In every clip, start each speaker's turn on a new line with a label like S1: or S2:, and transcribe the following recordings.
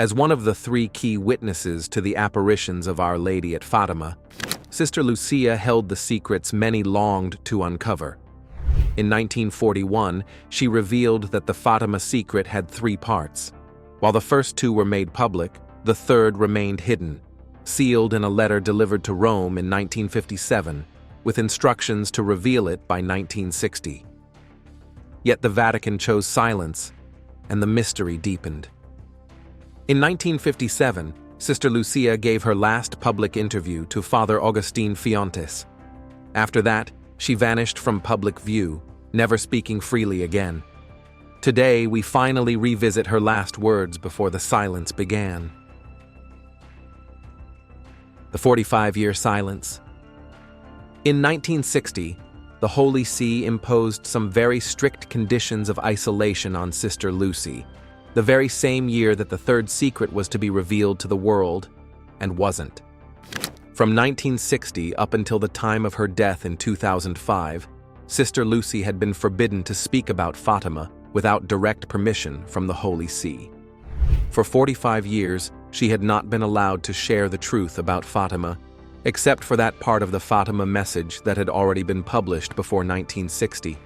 S1: As one of the three key witnesses to the apparitions of Our Lady at Fatima, Sister Lucia held the secrets many longed to uncover. In 1941, she revealed that the Fatima secret had three parts. While the first two were made public, the third remained hidden, sealed in a letter delivered to Rome in 1957, with instructions to reveal it by 1960. Yet the Vatican chose silence, and the mystery deepened. In 1957, Sister Lucia gave her last public interview to Father Augustine Fuentes. After that, she vanished from public view, never speaking freely again. Today, we finally revisit her last words before the silence began. The 45-year silence. In 1960, the Holy See imposed some very strict conditions of isolation on Sister Lucy, the very same year that the third secret was to be revealed to the world, and wasn't. From 1960 up until the time of her death in 2005, Sister Lucy had been forbidden to speak about Fatima without direct permission from the Holy See. For 45 years, she had not been allowed to share the truth about Fatima, except for that part of the Fatima message that had already been published before 1960.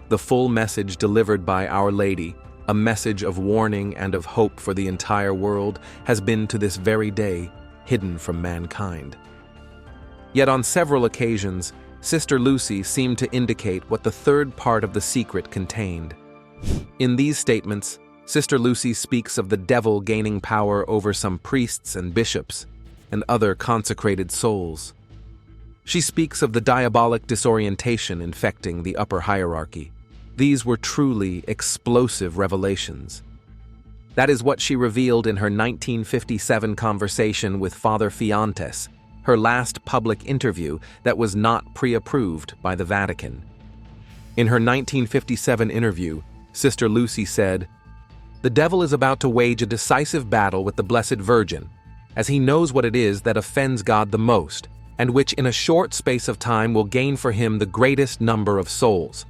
S1: The full message delivered by Our Lady, a message of warning and of hope for the entire world, has been to this very day hidden from mankind. Yet on several occasions, Sister Lucy seemed to indicate what the third part of the secret contained. In these statements, Sister Lucy speaks of the devil gaining power over some priests and bishops and other consecrated souls. She speaks of the diabolic disorientation infecting the upper hierarchy. These were truly explosive revelations. That is what she revealed in her 1957 conversation with Father Fuentes, her last public interview that was not pre-approved by the Vatican. In her 1957 interview, Sister Lucy said, "The devil is about to wage a decisive battle with the Blessed Virgin, as he knows what it is that offends God the most, and which in a short space of time will gain for him the greatest number of souls.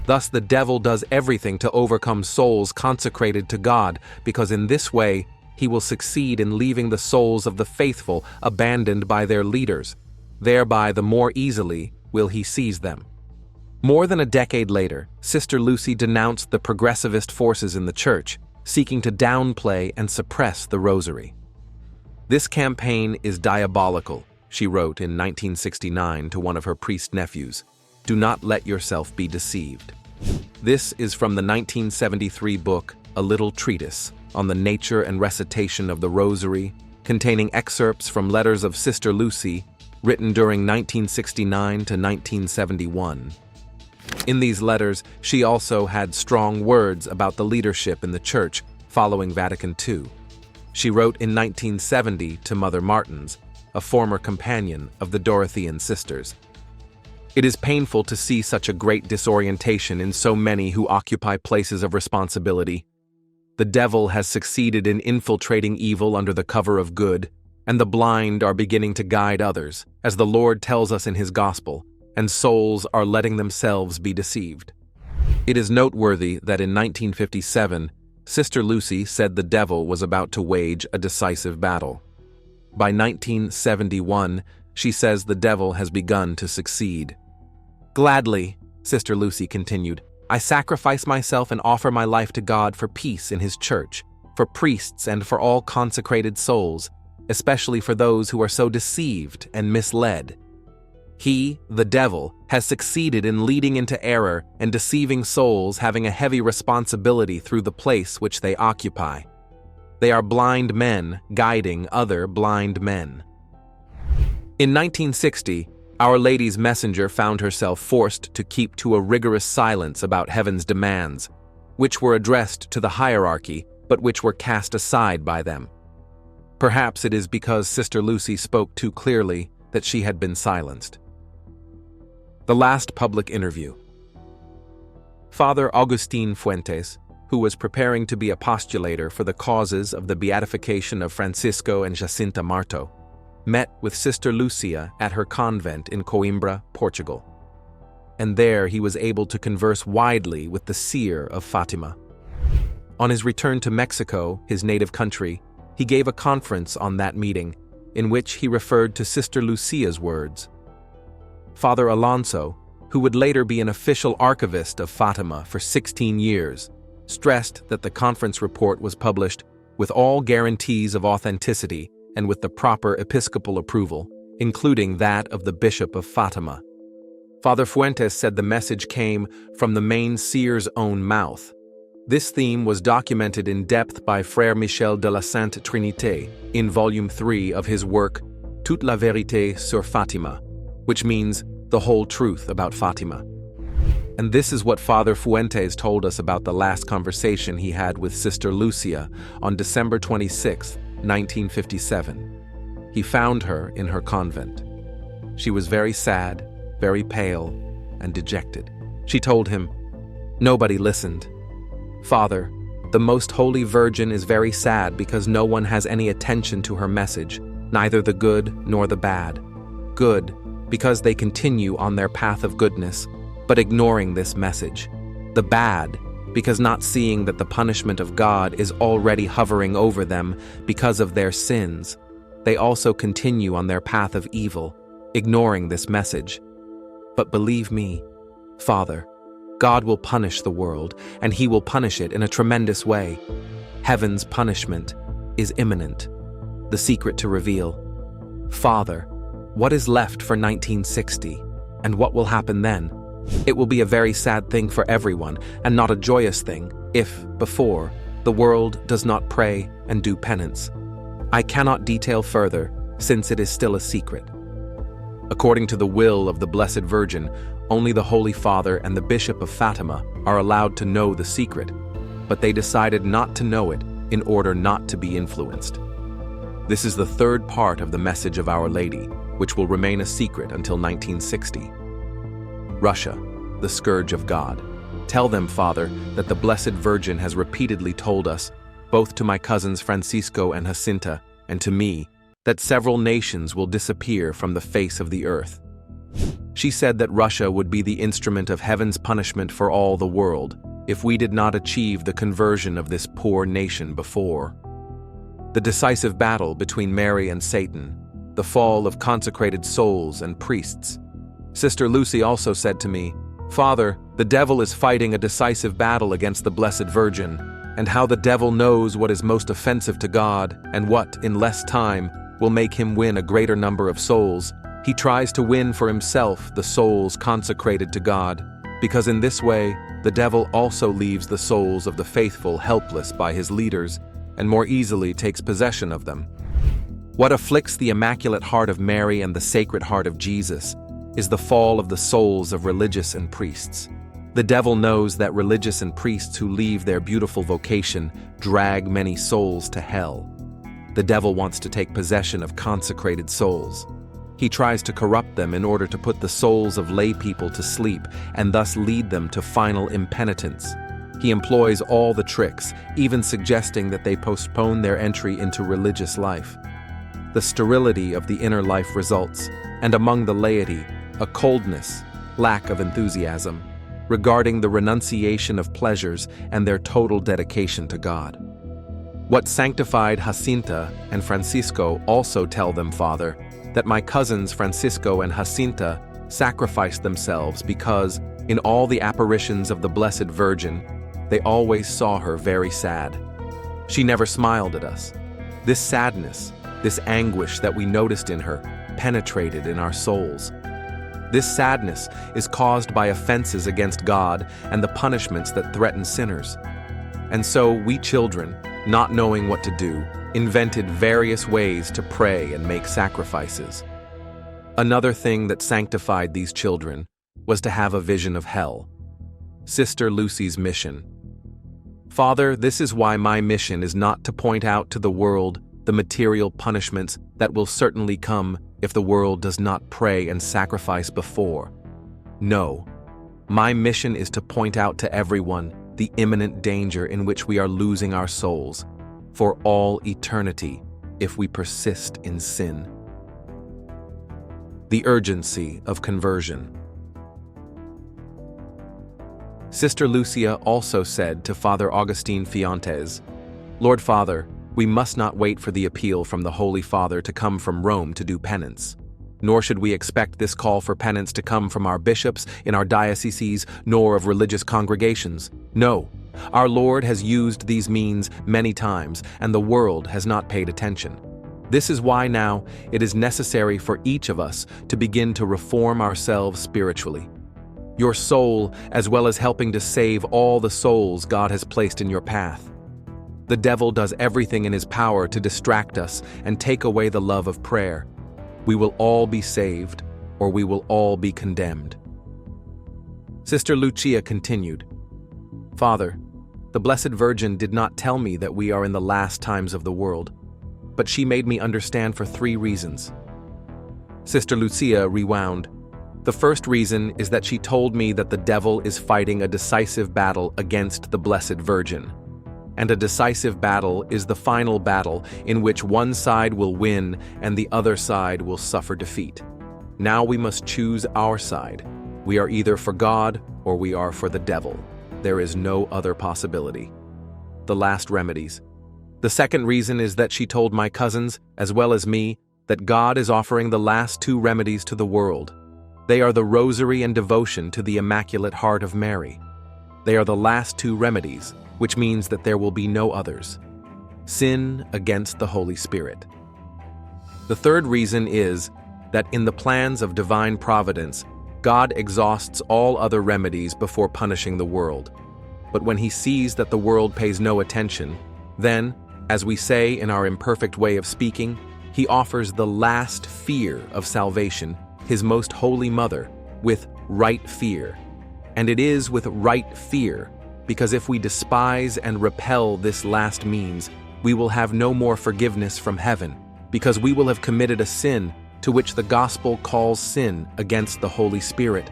S1: Thus the devil does everything to overcome souls consecrated to God, because in this way he will succeed in leaving the souls of the faithful abandoned by their leaders. Thereby the more easily will he seize them." More than a decade later, Sister Lucy denounced the progressivist forces in the Church, seeking to downplay and suppress the rosary. "This campaign is diabolical," she wrote in 1969 to one of her priest nephews. "Do not let yourself be deceived." This is from the 1973 book, A Little Treatise, on the nature and recitation of the rosary, containing excerpts from letters of Sister Lucy, written during 1969 to 1971. In these letters, she also had strong words about the leadership in the Church following Vatican II. She wrote in 1970 to Mother Martins, a former companion of the Dorothean sisters. "It is painful to see such a great disorientation in so many who occupy places of responsibility. The devil has succeeded in infiltrating evil under the cover of good, and the blind are beginning to guide others, as the Lord tells us in his gospel, and souls are letting themselves be deceived." It is noteworthy that in 1957, Sister Lucy said the devil was about to wage a decisive battle. By 1971, she says the devil has begun to succeed. "Gladly," Sister Lucy continued, "I sacrifice myself and offer my life to God for peace in his church, for priests and for all consecrated souls, especially for those who are so deceived and misled. He, the devil, has succeeded in leading into error and deceiving souls having a heavy responsibility through the place which they occupy. They are blind men guiding other blind men." In 1960, Our Lady's messenger found herself forced to keep to a rigorous silence about heaven's demands, which were addressed to the hierarchy, but which were cast aside by them. Perhaps it is because Sister Lucy spoke too clearly that she had been silenced. The last public interview. Father Augustine Fuentes, who was preparing to be a postulator for the causes of the beatification of Francisco and Jacinta Marto, met with Sister Lucia at her convent in Coimbra, Portugal. And there he was able to converse widely with the seer of Fatima. On his return to Mexico, his native country, he gave a conference on that meeting, in which he referred to Sister Lucia's words. Father Alonso, who would later be an official archivist of Fatima for 16 years, stressed that the conference report was published with all guarantees of authenticity and with the proper episcopal approval, including that of the Bishop of Fatima. Father Fuentes said the message came from the main seer's own mouth. This theme was documented in depth by Frère Michel de la Sainte Trinité in Volume 3 of his work Toute la vérité sur Fatima, which means the whole truth about Fatima. And this is what Father Fuentes told us about the last conversation he had with Sister Lucia on December 26, 1957. He found her in her convent. She was very sad, very pale, and dejected. She told him, "Nobody listened. Father, the Most Holy Virgin is very sad because no one has any attention to her message, neither the good nor the bad. Good, because they continue on their path of goodness, but ignoring this message. The bad, because not seeing that the punishment of God is already hovering over them because of their sins, they also continue on their path of evil, ignoring this message. But believe me, Father, God will punish the world, and He will punish it in a tremendous way. Heaven's punishment is imminent. The secret to reveal. Father, what is left for 1960, and what will happen then? It will be a very sad thing for everyone, and not a joyous thing, if, before, the world does not pray and do penance. I cannot detail further, since it is still a secret. According to the will of the Blessed Virgin, only the Holy Father and the Bishop of Fatima are allowed to know the secret, but they decided not to know it in order not to be influenced. This is the third part of the message of Our Lady, which will remain a secret until 1960. Russia, the scourge of God. Tell them, Father, that the Blessed Virgin has repeatedly told us, both to my cousins Francisco and Jacinta, and to me, that several nations will disappear from the face of the earth. She said that Russia would be the instrument of heaven's punishment for all the world if we did not achieve the conversion of this poor nation before. The decisive battle between Mary and Satan, the fall of consecrated souls and priests. Sister Lucy also said to me, Father, the devil is fighting a decisive battle against the Blessed Virgin, and how the devil knows what is most offensive to God and what, in less time, will make him win a greater number of souls. He tries to win for himself the souls consecrated to God, because in this way, the devil also leaves the souls of the faithful helpless by his leaders and more easily takes possession of them. What afflicts the Immaculate Heart of Mary and the Sacred Heart of Jesus is the fall of the souls of religious and priests. The devil knows that religious and priests who leave their beautiful vocation drag many souls to hell. The devil wants to take possession of consecrated souls. He tries to corrupt them in order to put the souls of lay people to sleep and thus lead them to final impenitence. He employs all the tricks, even suggesting that they postpone their entry into religious life. The sterility of the inner life results, and among the laity, a coldness, lack of enthusiasm, regarding the renunciation of pleasures and their total dedication to God. What sanctified Jacinta and Francisco also tell them, Father, that my cousins Francisco and Jacinta sacrificed themselves because, in all the apparitions of the Blessed Virgin, they always saw her very sad. She never smiled at us. This sadness, this anguish that we noticed in her, penetrated in our souls. This sadness is caused by offenses against God and the punishments that threaten sinners. And so we children, not knowing what to do, invented various ways to pray and make sacrifices. Another thing that sanctified these children was to have a vision of hell. Sister Lucy's mission. Father, this is why my mission is not to point out to the world the material punishments that will certainly come if the world does not pray and sacrifice before. No, my mission is to point out to everyone the imminent danger in which we are losing our souls for all eternity if we persist in sin. The urgency of conversion. Sister Lucia also said to Father Augustine Fuentes, "Lord Father, we must not wait for the appeal from the Holy Father to come from Rome to do penance. Nor should we expect this call for penance to come from our bishops in our dioceses, nor of religious congregations. No, our Lord has used these means many times, and the world has not paid attention. This is why now it is necessary for each of us to begin to reform ourselves spiritually. Your soul, as well as helping to save all the souls God has placed in your path. The devil does everything in his power to distract us and take away the love of prayer. We will all be saved, or we will all be condemned." Sister Lucia continued, "Father, the Blessed Virgin did not tell me that we are in the last times of the world, but she made me understand for 3 reasons." Sister Lucia rewound, "The first reason is that she told me that the devil is fighting a decisive battle against the Blessed Virgin. And a decisive battle is the final battle in which one side will win and the other side will suffer defeat. Now we must choose our side. We are either for God or we are for the devil. There is no other possibility." The last remedies. The second reason is that she told my cousins, as well as me, that God is offering the last 2 remedies to the world. They are the rosary and devotion to the Immaculate Heart of Mary. They are the last 2 remedies, which means that there will be no others. Sin against the Holy Spirit. The third reason is that in the plans of divine providence, God exhausts all other remedies before punishing the world. But when he sees that the world pays no attention, then, as we say in our imperfect way of speaking, he offers the last fear of salvation, his most holy mother, with right fear. And it is with right fear, because if we despise and repel this last means, we will have no more forgiveness from heaven, because we will have committed a sin to which the gospel calls sin against the Holy Spirit.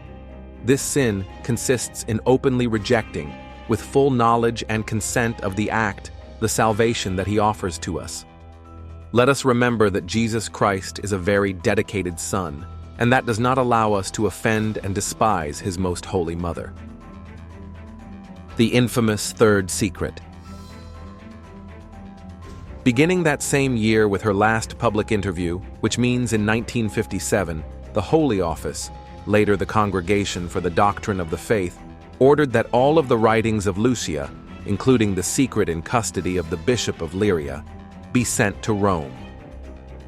S1: This sin consists in openly rejecting, with full knowledge and consent of the act, the salvation that he offers to us. Let us remember that Jesus Christ is a very dedicated Son, and that does not allow us to offend and despise his most holy mother. The infamous third secret. Beginning that same year with her last public interview, which means in 1957, the Holy Office, later the Congregation for the Doctrine of the Faith, ordered that all of the writings of Lucia, including the secret in custody of the Bishop of Liria, be sent to Rome.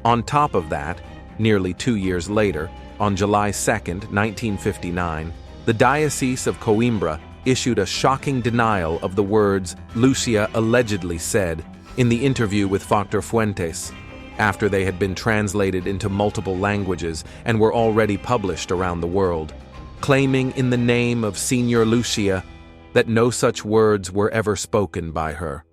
S1: On top of that, nearly 2 years later, on July 2, 1959, the Diocese of Coimbra issued a shocking denial of the words Lucia allegedly said in the interview with Father Fuentes, after they had been translated into multiple languages and were already published around the world, claiming in the name of Senior Lucia that no such words were ever spoken by her.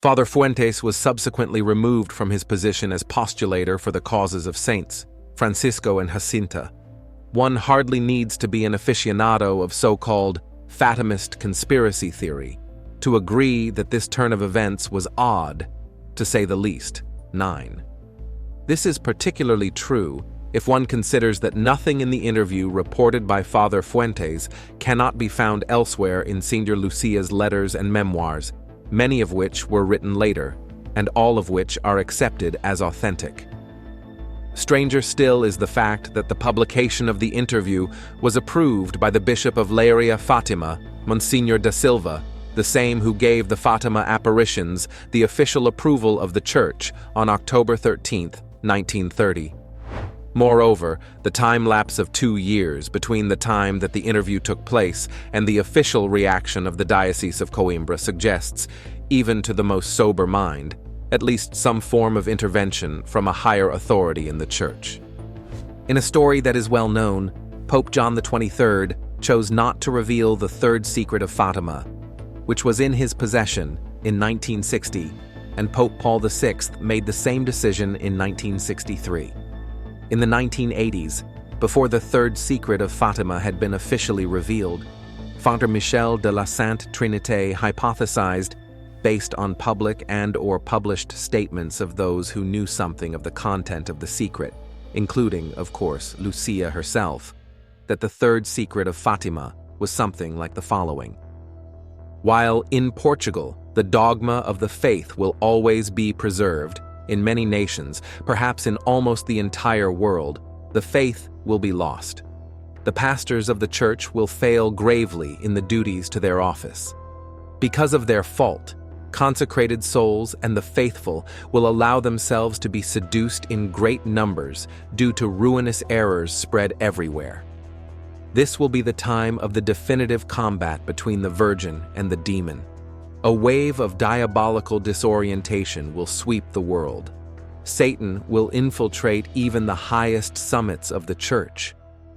S1: Father Fuentes was subsequently removed from his position as postulator for the causes of saints, Francisco and Jacinta. One hardly needs to be an aficionado of so-called Fatimist conspiracy theory to agree that this turn of events was odd, to say the least. 9. This is particularly true if one considers that nothing in the interview reported by Father Fuentes cannot be found elsewhere in Senior Lucia's letters and memoirs, many of which were written later, and all of which are accepted as authentic. Stranger still is the fact that the publication of the interview was approved by the Bishop of Leiria Fatima, Monsignor da Silva, the same who gave the Fatima apparitions the official approval of the Church on October 13, 1930. Moreover, the time lapse of 2 years between the time that the interview took place and the official reaction of the Diocese of Coimbra suggests, even to the most sober mind, at least some form of intervention from a higher authority in the Church. In a story that is well known, Pope John XXIII chose not to reveal the third secret of Fatima, which was in his possession in 1960, and Pope Paul VI made the same decision in 1963. In the 1980s, before the third secret of Fatima had been officially revealed, Father Michel de la Sainte Trinité hypothesized, based on public and/or published statements of those who knew something of the content of the secret, including, of course, Lucia herself, that the third secret of Fatima was something like the following. While in Portugal, the dogma of the faith will always be preserved, in many nations, perhaps in almost the entire world, the faith will be lost. The pastors of the church will fail gravely in the duties to their office. Because of their fault, consecrated souls and the faithful will allow themselves to be seduced in great numbers due to ruinous errors spread everywhere. This will be the time of the definitive combat between the Virgin and the demon. A wave of diabolical disorientation will sweep the world. Satan will infiltrate even the highest summits of the church.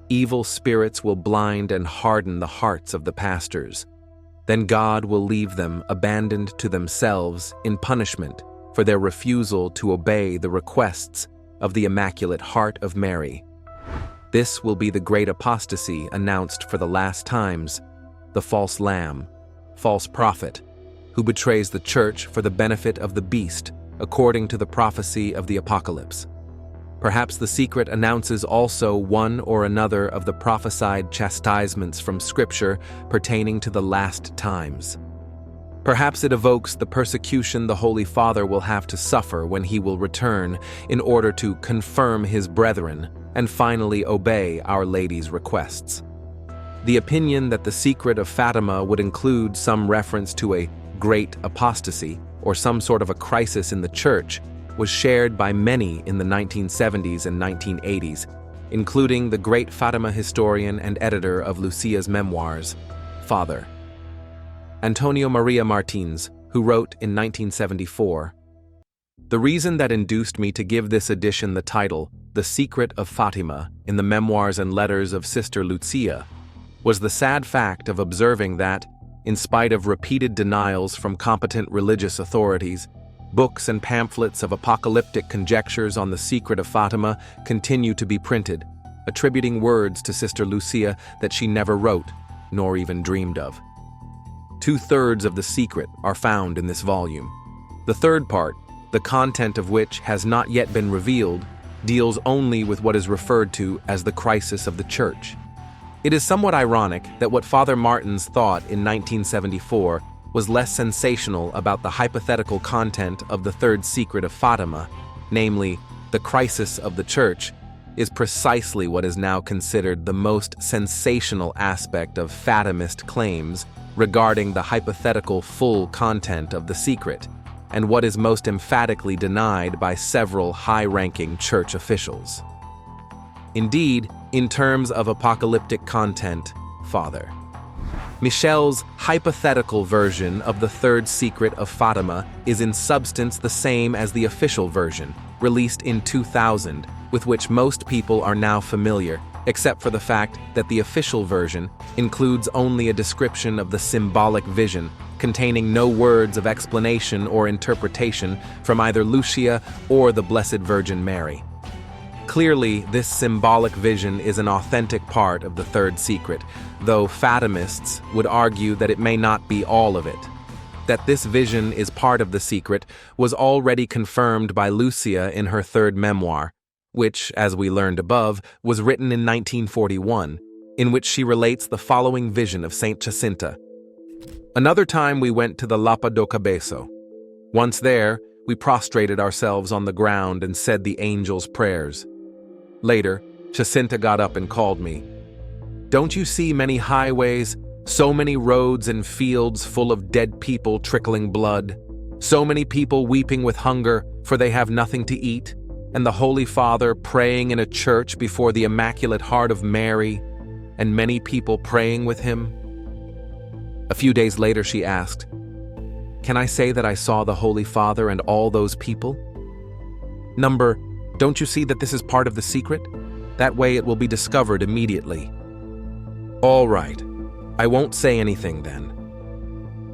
S1: Evil spirits will blind and harden the hearts of the pastors. Then God will leave them abandoned to themselves in punishment for their refusal to obey the requests of the Immaculate Heart of Mary. This will be the great apostasy announced for the last times, the false lamb, false prophet, who betrays the church for the benefit of the beast, according to the prophecy of the Apocalypse. Perhaps the secret announces also one or another of the prophesied chastisements from Scripture pertaining to the last times. Perhaps it evokes the persecution the Holy Father will have to suffer when he will return in order to confirm his brethren and finally obey Our Lady's requests. The opinion that the secret of Fatima would include some reference to a great apostasy or some sort of a crisis in the church was shared by many in the 1970s and 1980s, including the great Fatima historian and editor of Lucia's memoirs, Father Antonio Maria Martins, who wrote in 1974, "The reason that induced me to give this edition the title, The Secret of Fatima, in the memoirs and letters of Sister Lucia, was the sad fact of observing that, in spite of repeated denials from competent religious authorities, books and pamphlets of apocalyptic conjectures on the secret of Fatima continue to be printed, attributing words to Sister Lucia that she never wrote, nor even dreamed of. 2/3 of the secret are found in this volume. The third part, the content of which has not yet been revealed, deals only with what is referred to as the crisis of the Church. It is somewhat ironic that what Father Martins thought in 1974 was less sensational about the hypothetical content of the third secret of Fatima, namely, the crisis of the Church, is precisely what is now considered the most sensational aspect of Fatimist claims regarding the hypothetical full content of the secret, and what is most emphatically denied by several high-ranking church officials. Indeed, in terms of apocalyptic content, Father Michel's hypothetical version of the third secret of Fatima is in substance the same as the official version, released in 2000, with which most people are now familiar, except for the fact that the official version includes only a description of the symbolic vision, containing no words of explanation or interpretation from either Lucia or the Blessed Virgin Mary. Clearly, this symbolic vision is an authentic part of the third secret, though Fatimists would argue that it may not be all of it. That this vision is part of the secret was already confirmed by Lucia in her third memoir, which, as we learned above, was written in 1941, in which she relates the following vision of Saint Jacinta. Another time we went to the Lapa do Cabeço. Once there, we prostrated ourselves on the ground and said the angel's prayers. Later, Jacinta got up and called me. "Don't you see many highways, so many roads and fields full of dead people trickling blood, so many people weeping with hunger, for they have nothing to eat, and the Holy Father praying in a church before the Immaculate Heart of Mary, and many people praying with him?" A few days later she asked, "Can I say that I saw the Holy Father and all those people?" Number, don't you see that this is part of the secret? That way it will be discovered immediately. All right, I won't say anything then.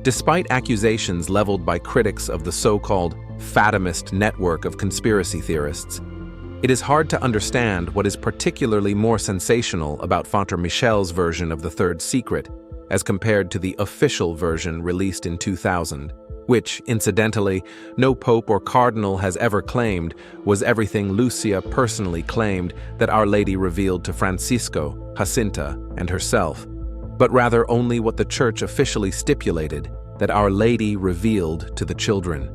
S1: Despite accusations leveled by critics of the so-called Fatimist network of conspiracy theorists, it is hard to understand what is particularly more sensational about Father Michel's version of the third secret as compared to the official version released in 2000, which, incidentally, no pope or cardinal has ever claimed was everything Lucia personally claimed that Our Lady revealed to Francisco, Jacinta, and herself. but rather only what the Church officially stipulated that Our Lady revealed to the children.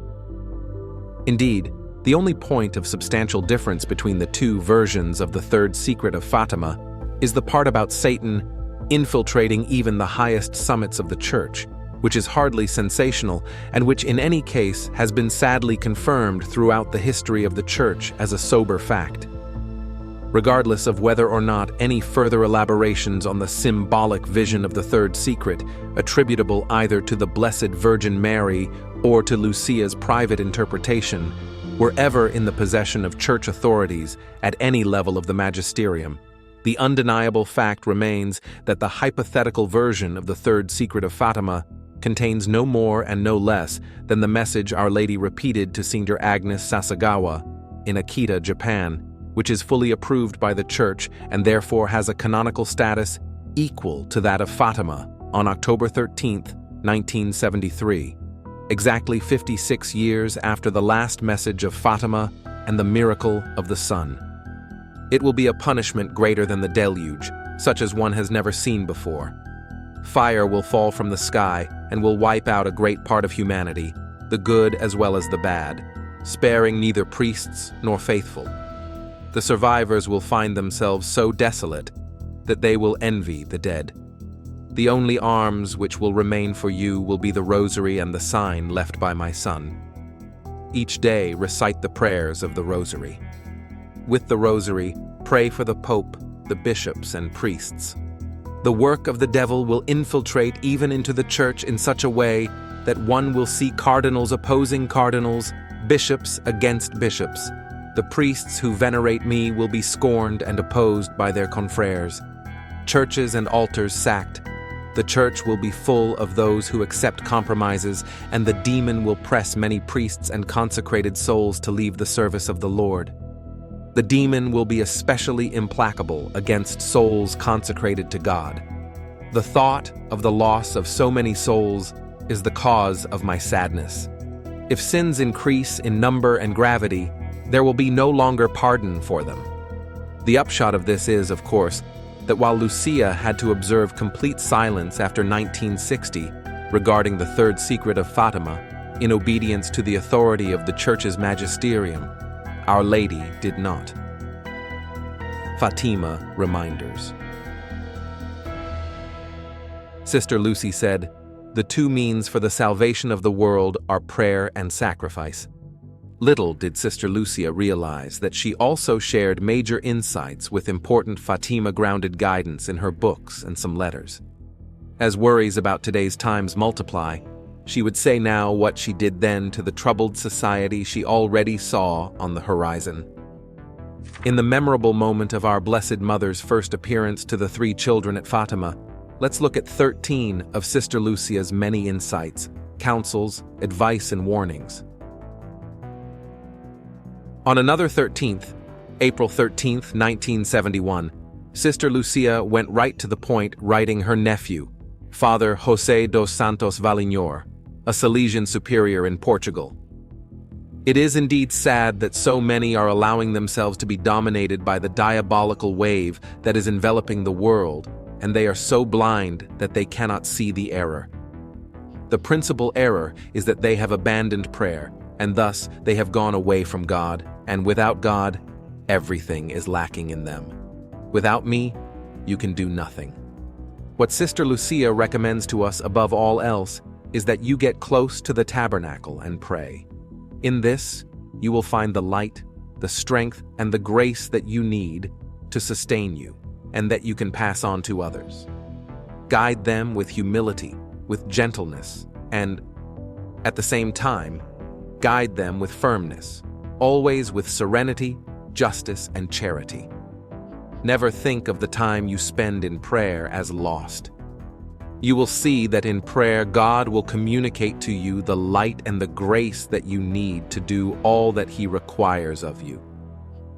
S1: Indeed, the only point of substantial difference between the two versions of the third secret of Fatima is the part about Satan infiltrating even the highest summits of the Church, which is hardly sensational and which in any case has been sadly confirmed throughout the history of the Church as a sober fact. Regardless of whether or not any further elaborations on the symbolic vision of the third secret, attributable either to the Blessed Virgin Mary or to Lucia's private interpretation, were ever in the possession of Church authorities at any level of the magisterium, the undeniable fact remains that the hypothetical version of the third secret of Fatima contains no more and no less than the message Our Lady repeated to Saint Agnes Sasagawa in Akita, Japan, which is fully approved by the Church and therefore has a canonical status equal to that of Fatima on October 13, 1973, exactly 56 years after the last message of Fatima and the miracle of the sun. It will be a punishment greater than the deluge, such as one has never seen before. Fire will fall from the sky and will wipe out a great part of humanity, the good as well as the bad, sparing neither priests nor faithful. The survivors will find themselves so desolate that they will envy the dead. The only arms which will remain for you will be the rosary and the sign left by my son. Each day recite the prayers of the rosary. With the rosary, pray for the Pope, the bishops, and priests. The work of the devil will infiltrate even into the Church in such a way that one will see cardinals opposing cardinals, bishops against bishops. The priests who venerate me will be scorned and opposed by their confreres. Churches and altars sacked. The Church will be full of those who accept compromises, and the demon will press many priests and consecrated souls to leave the service of the Lord. The demon will be especially implacable against souls consecrated to God. The thought of the loss of so many souls is the cause of my sadness. If sins increase in number and gravity, there will be no longer pardon for them. The upshot of this is, of course, that while Lucia had to observe complete silence after 1960 regarding the third secret of Fatima, in obedience to the authority of the Church's magisterium, Our Lady did not. Fatima Reminders. Sister Lucy said, "The two means for the salvation of the world are prayer and sacrifice." Little did Sister Lucia realize that she also shared major insights with important Fatima-grounded guidance in her books and some letters. As worries about today's times multiply, she would say now what she did then to the troubled society she already saw on the horizon. In the memorable moment of our Blessed Mother's first appearance to the three children at Fatima, let's look at 13 of Sister Lucia's many insights, counsels, advice, and warnings. On another 13th, April 13th, 1971, Sister Lucia went right to the point, writing her nephew, Father José dos Santos Valinhor, a Salesian superior in Portugal. It is indeed sad that so many are allowing themselves to be dominated by the diabolical wave that is enveloping the world, and they are so blind that they cannot see the error. The principal error is that they have abandoned prayer, and thus they have gone away from God, and without God, everything is lacking in them. Without me, you can do nothing. What Sister Lucia recommends to us above all else is that you get close to the tabernacle and pray. In this, you will find the light, the strength, and the grace that you need to sustain you, and that you can pass on to others. Guide them with humility, with gentleness, and, at the same time, guide them with firmness, always with serenity, justice, and charity. Never think of the time you spend in prayer as lost. You will see that in prayer God will communicate to you the light and the grace that you need to do all that He requires of you.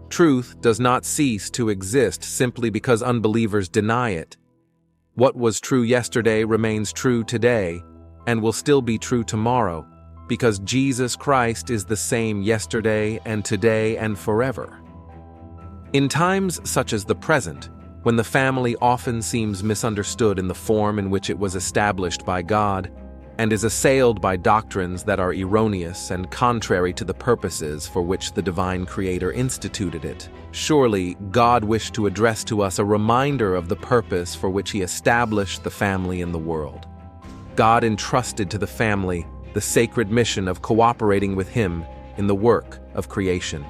S1: Truth does not cease to exist simply because unbelievers deny it. What was true yesterday remains true today and will still be true tomorrow, because Jesus Christ is the same yesterday and today and forever. In times such as the present, when the family often seems misunderstood in the form in which it was established by God, and is assailed by doctrines that are erroneous and contrary to the purposes for which the divine Creator instituted it. Surely, God wished to address to us a reminder of the purpose for which He established the family in the world. God entrusted to the family the sacred mission of cooperating with Him in the work of creation.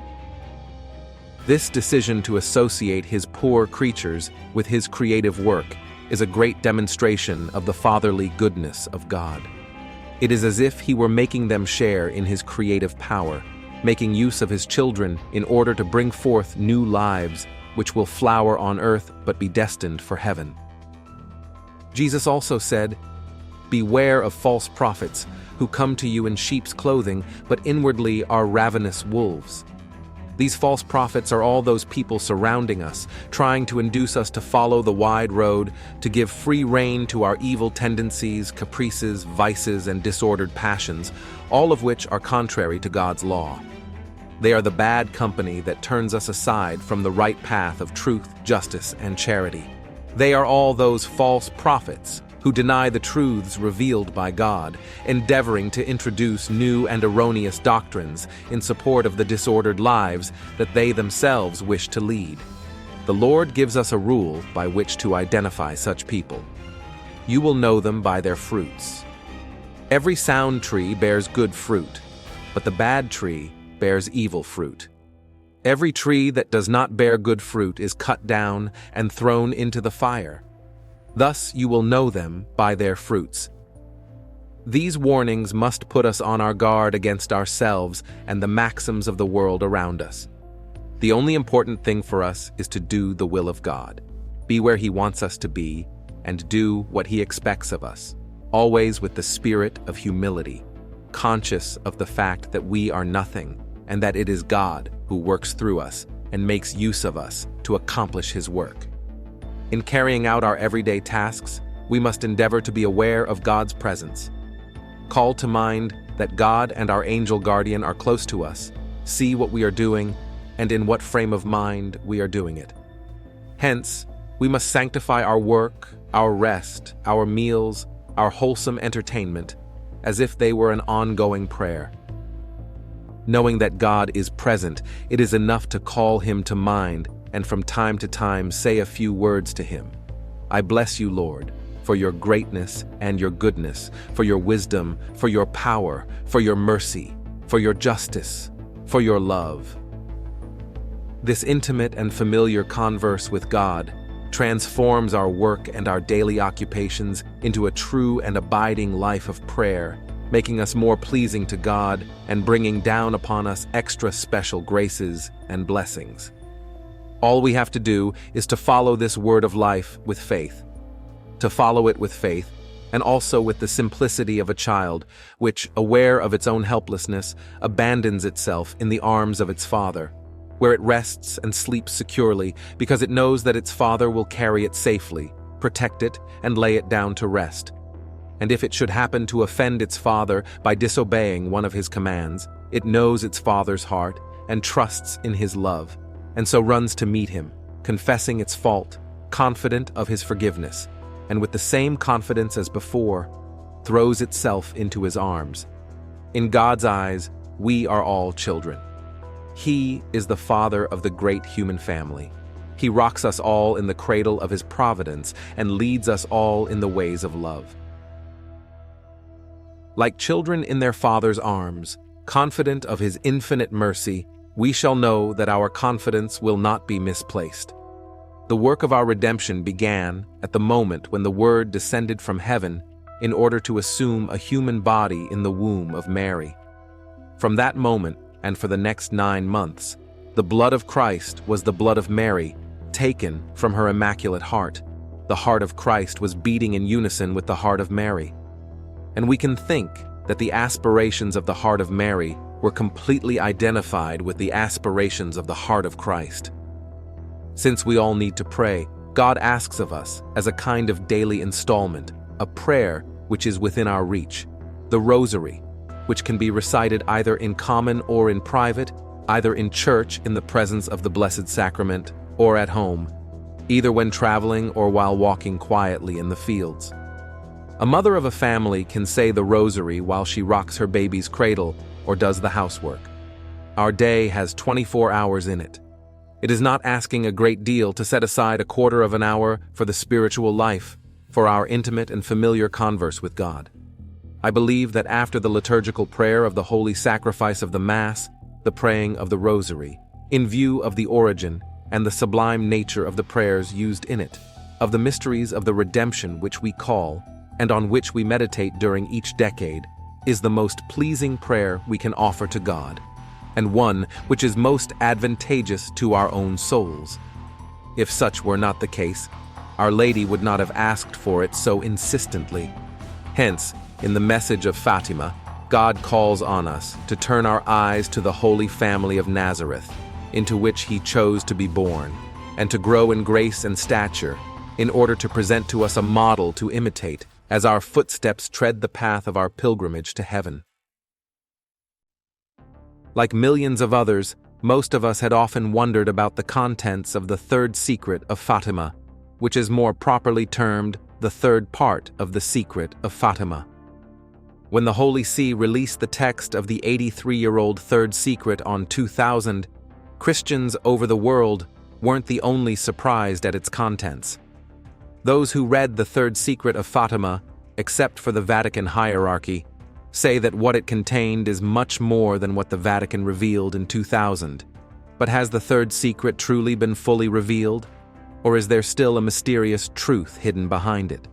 S1: This decision to associate His poor creatures with His creative work is a great demonstration of the fatherly goodness of God. It is as if He were making them share in His creative power, making use of His children in order to bring forth new lives which will flower on earth but be destined for heaven. Jesus also said, "Beware of false prophets who come to you in sheep's clothing, but inwardly are ravenous wolves." These false prophets are all those people surrounding us, trying to induce us to follow the wide road, to give free rein to our evil tendencies, caprices, vices, and disordered passions, all of which are contrary to God's law. They are the bad company that turns us aside from the right path of truth, justice, and charity. They are all those false prophets who deny the truths revealed by God, endeavoring to introduce new and erroneous doctrines in support of the disordered lives that they themselves wish to lead. The Lord gives us a rule by which to identify such people. You will know them by their fruits. Every sound tree bears good fruit, but the bad tree bears evil fruit. Every tree that does not bear good fruit is cut down and thrown into the fire. Thus you will know them by their fruits. These warnings must put us on our guard against ourselves and the maxims of the world around us. The only important thing for us is to do the will of God, be where He wants us to be, and do what He expects of us, always with the spirit of humility, conscious of the fact that we are nothing and that it is God who works through us and makes use of us to accomplish His work. In carrying out our everyday tasks, we must endeavor to be aware of God's presence. Call to mind that God and our angel guardian are close to us, see what we are doing, and in what frame of mind we are doing it. Hence, we must sanctify our work, our rest, our meals, our wholesome entertainment, as if they were an ongoing prayer. Knowing that God is present, it is enough to call Him to mind and from time to time say a few words to Him. I bless you, Lord, for your greatness and your goodness, for your wisdom, for your power, for your mercy, for your justice, for your love. This intimate and familiar converse with God transforms our work and our daily occupations into a true and abiding life of prayer, making us more pleasing to God and bringing down upon us extra special graces and blessings. All we have to do is to follow this word of life with faith. To follow it with faith, and also with the simplicity of a child, which, aware of its own helplessness, abandons itself in the arms of its father, where it rests and sleeps securely because it knows that its father will carry it safely, protect it, and lay it down to rest. And if it should happen to offend its father by disobeying one of his commands, it knows its father's heart and trusts in his love, and so runs to meet him, confessing its fault, confident of his forgiveness, and with the same confidence as before, throws itself into his arms. In God's eyes, we are all children. He is the father of the great human family. He rocks us all in the cradle of his providence and leads us all in the ways of love. Like children in their father's arms, confident of his infinite mercy, we shall know that our confidence will not be misplaced. The work of our redemption began at the moment when the Word descended from heaven in order to assume a human body in the womb of Mary. From that moment, and for the next 9 months, the blood of Christ was the blood of Mary, taken from her immaculate heart. The heart of Christ was beating in unison with the heart of Mary. And we can think that the aspirations of the heart of Mary were completely identified with the aspirations of the heart of Christ. Since we all need to pray, God asks of us, as a kind of daily installment, a prayer which is within our reach, the rosary, which can be recited either in common or in private, either in church in the presence of the Blessed Sacrament or at home. either when traveling or while walking quietly in the fields. A mother of a family can say the rosary while she rocks her baby's cradle or does the housework. Our day has 24 hours in it. It is not asking a great deal to set aside a quarter of an hour for the spiritual life, for our intimate and familiar converse with God. I believe that after the liturgical prayer of the holy sacrifice of the Mass, the praying of the Rosary, in view of the origin and the sublime nature of the prayers used in it, of the mysteries of the redemption which we call, and on which we meditate during each decade, is the most pleasing prayer we can offer to God, and one which is most advantageous to our own souls. If such were not the case, Our Lady would not have asked for it so insistently. Hence, in the message of Fatima, God calls on us to turn our eyes to the Holy Family of Nazareth, into which He chose to be born, and to grow in grace and stature, in order to present to us a model to imitate as our footsteps tread the path of our pilgrimage to heaven. Like millions of others, most of us had often wondered about the contents of the third secret of Fatima, which is more properly termed the third part of the secret of Fatima. When the Holy See released the text of the 83-year-old third secret on 2000, Christians over the world weren't the only surprised at its contents. Those who read the third secret of Fatima, except for the Vatican hierarchy, say that what it contained is much more than what the Vatican revealed in 2000. But has the third secret truly been fully revealed? Or is there still a mysterious truth hidden behind it?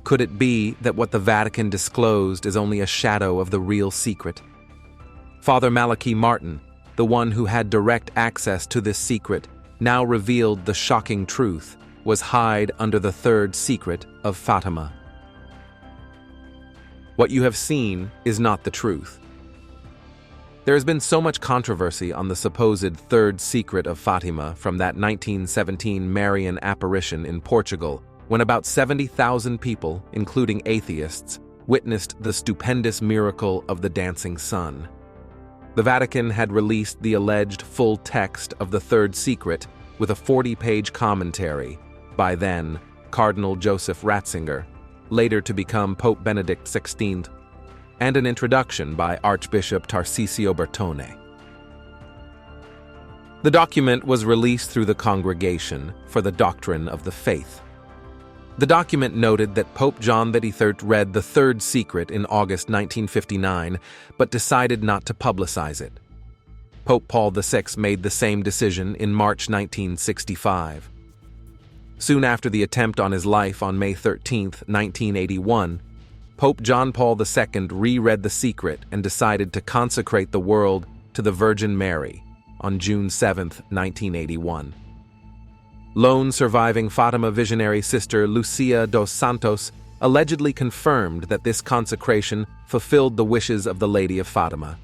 S1: Could it be that what the Vatican disclosed is only a shadow of the real secret? Father Malachi Martin, the one who had direct access to this secret, now revealed the shocking truth was hid under the third secret of Fatima. What you have seen is not the truth. There has been so much controversy on the supposed third secret of Fatima from that 1917 Marian apparition in Portugal, when about 70,000 people, including atheists, witnessed the stupendous miracle of the dancing sun. The Vatican had released the alleged full text of the third secret with a 40-page commentary by then Cardinal Joseph Ratzinger, later to become Pope Benedict XVI, and an introduction by Archbishop Tarcisio Bertone. The document was released through the Congregation for the Doctrine of the Faith. The document noted that Pope John XXIII read the third secret in August 1959, but decided not to publicize it. Pope Paul VI made the same decision in March 1965. Soon after the attempt on his life on May 13, 1981, Pope John Paul II reread the secret and decided to consecrate the world to the Virgin Mary on June 7, 1981. Lone surviving Fatima visionary sister Lucia dos Santos allegedly confirmed that this consecration fulfilled the wishes of the Lady of Fatima.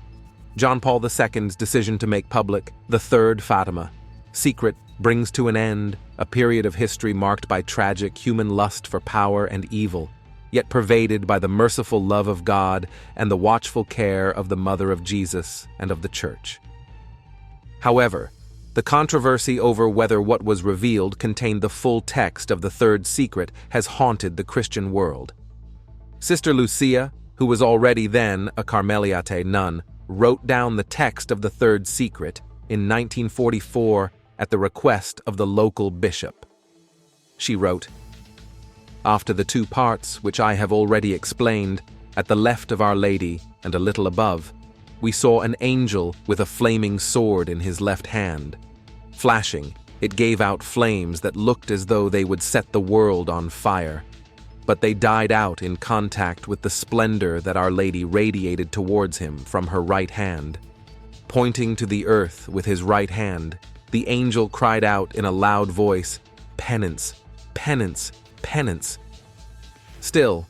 S1: John Paul II's decision to make public the third Fatima secret brings to an end a period of history marked by tragic human lust for power and evil, yet pervaded by the merciful love of God and the watchful care of the Mother of Jesus and of the Church. However, the controversy over whether what was revealed contained the full text of the third secret has haunted the Christian world. Sister Lucia, who was already then a Carmelite nun, wrote down the text of the third secret in 1944 at the request of the local bishop. She wrote, "After the two parts which I have already explained, at the left of Our Lady and a little above, we saw an angel with a flaming sword in his left hand. Flashing, it gave out flames that looked as though they would set the world on fire. But they died out in contact with the splendor that Our Lady radiated towards him from her right hand. Pointing to the earth with his right hand, the angel cried out in a loud voice, 'Penance, penance, penance.' Still,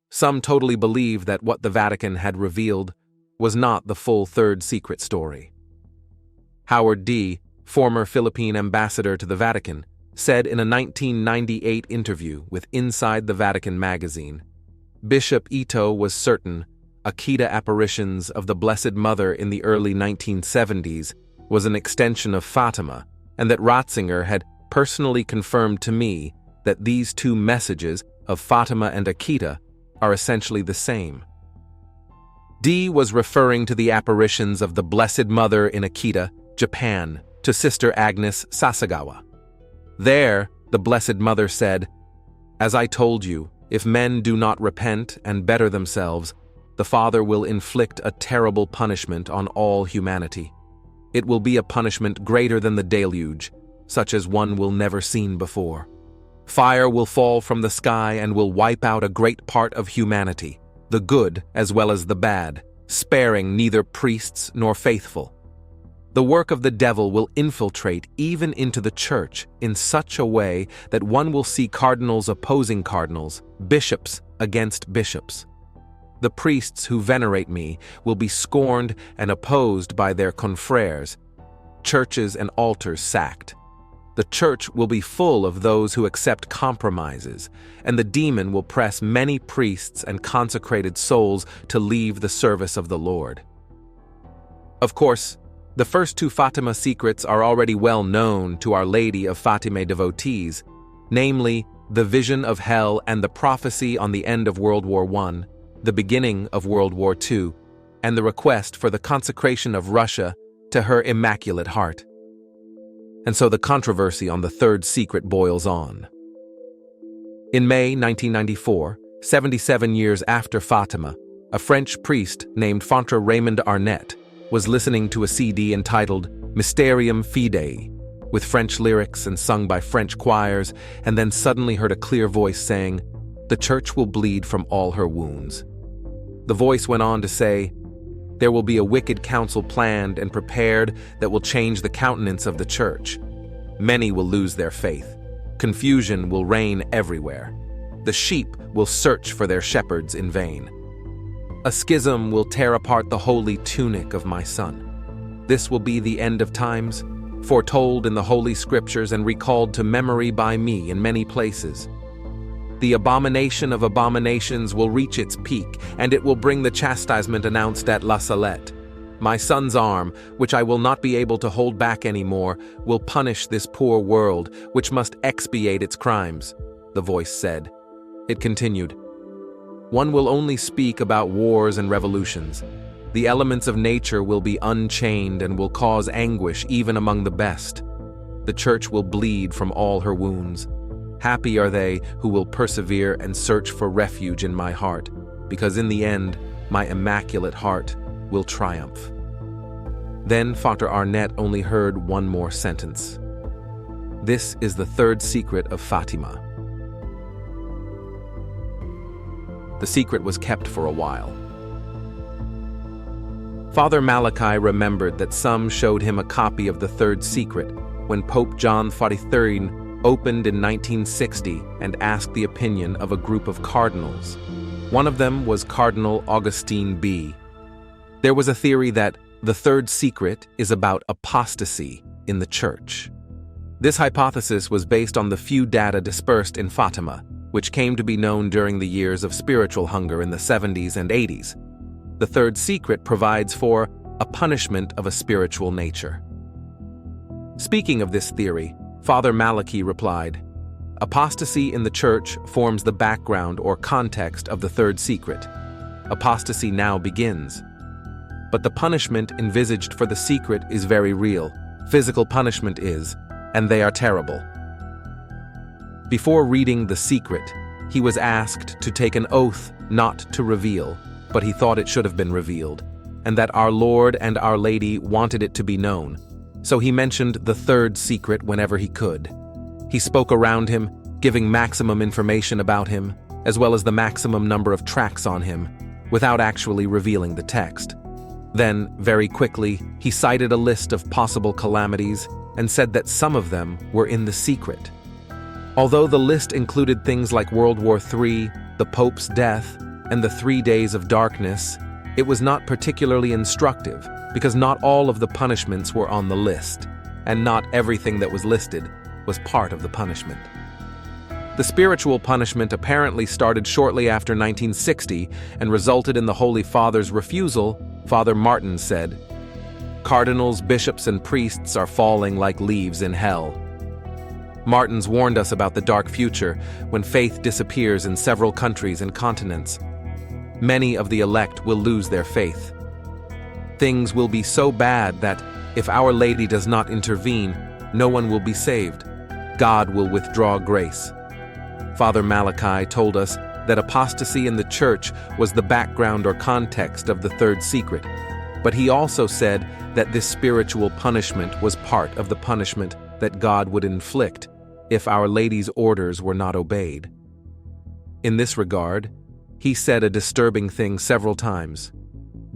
S1: some totally believe that what the Vatican had revealed was not the full third secret story. Howard D., former Philippine ambassador to the Vatican, said in a 1998 interview with Inside the Vatican magazine, Bishop Ito was certain Akita apparitions of the Blessed Mother in the early 1970s was an extension of Fatima, and that Ratzinger had personally confirmed to me that these two messages of Fatima and Akita are essentially the same. D was referring to the apparitions of the Blessed Mother in Akita, Japan, to Sister Agnes Sasagawa. There, the Blessed Mother said, "As I told you, if men do not repent and better themselves, the Father will inflict a terrible punishment on all humanity. It will be a punishment greater than the deluge, such as one will never seen before. Fire will fall from the sky and will wipe out a great part of humanity, the good as well as the bad, sparing neither priests nor faithful. The work of the devil will infiltrate even into the church in such a way that one will see cardinals opposing cardinals, bishops against bishops. The priests who venerate me will be scorned and opposed by their confreres, churches and altars sacked. The church will be full of those who accept compromises, and the demon will press many priests and consecrated souls to leave the service of the Lord." Of course, the first two Fatima secrets are already well known to Our Lady of Fatima devotees, namely the vision of hell and the prophecy on the end of World War I, the beginning of World War II, and the request for the consecration of Russia to her Immaculate Heart. And so the controversy on the third secret boils on. In May 1994, 77 years after Fatima, a French priest named Father Raymond Arnett was listening to a CD entitled Mysterium Fidei, with French lyrics and sung by French choirs, and then suddenly heard a clear voice saying, "The church will bleed from all her wounds." The voice went on to say, "There will be a wicked council planned and prepared that will change the countenance of the church. Many will lose their faith. Confusion will reign everywhere. The sheep will search for their shepherds in vain. A schism will tear apart the holy tunic of my son. This will be the end of times, foretold in the Holy Scriptures and recalled to memory by me in many places. The abomination of abominations will reach its peak, and it will bring the chastisement announced at La Salette. My son's arm, which I will not be able to hold back anymore, will punish this poor world, which must expiate its crimes," the voice said. It continued, "One will only speak about wars and revolutions. The elements of nature will be unchained and will cause anguish even among the best. The church will bleed from all her wounds. Happy are they who will persevere and search for refuge in my heart, because in the end, my Immaculate Heart will triumph." Then Father Arnett only heard one more sentence. "This is the third secret of Fatima." The secret was kept for a while. Father Malachi remembered that some showed him a copy of the third secret when Pope John XXIII opened in 1960 and asked the opinion of a group of cardinals. One of them was Cardinal Augustine B. There was a theory that the third secret is about apostasy in the church. This hypothesis was based on the few data dispersed in Fatima, which came to be known during the years of spiritual hunger in the 70s and 80s. The third secret provides for a punishment of a spiritual nature. Speaking of this theory, Father Malachi replied, "Apostasy in the church forms the background or context of the third secret. Apostasy now begins. But the punishment envisaged for the secret is very real. Physical punishment is, and they are terrible." Before reading The Secret, he was asked to take an oath not to reveal, but he thought it should have been revealed, and that our Lord and Our Lady wanted it to be known. So he mentioned the third secret whenever he could. He spoke around him, giving maximum information about him, as well as the maximum number of tracks on him, without actually revealing the text. Then, very quickly, he cited a list of possible calamities and said that some of them were in the secret. Although the list included things like World War III, the Pope's death, and the 3 days of darkness, it was not particularly instructive because not all of the punishments were on the list, and not everything that was listed was part of the punishment. The spiritual punishment apparently started shortly after 1960 and resulted in the Holy Father's refusal. Father Martin said, "Cardinals, bishops, and priests are falling like leaves in hell." Martin's warned us about the dark future when faith disappears in several countries and continents. Many of the elect will lose their faith. Things will be so bad that, if Our Lady does not intervene, no one will be saved. God will withdraw grace. Father Malachi told us that apostasy in the church was the background or context of the third secret, but he also said that this spiritual punishment was part of the punishment that God would inflict if Our Lady's orders were not obeyed. In this regard, he said a disturbing thing several times: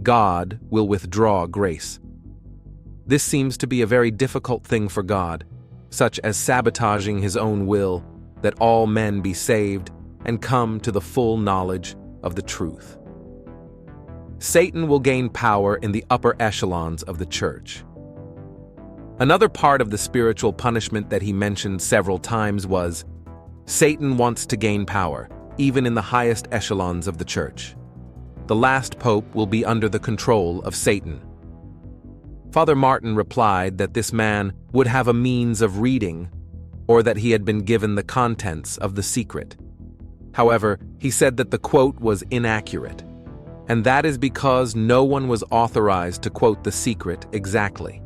S1: God will withdraw grace. This seems to be a very difficult thing for God, such as sabotaging his own will that all men be saved and come to the full knowledge of the truth. Satan will gain power in the upper echelons of the church. Another part of the spiritual punishment that he mentioned several times was, Satan wants to gain power, even in the highest echelons of the church. The last pope will be under the control of Satan. Father Martin replied that this man would have a means of reading, or that he had been given the contents of the secret. However, he said that the quote was inaccurate, and that is because no one was authorized to quote the secret exactly.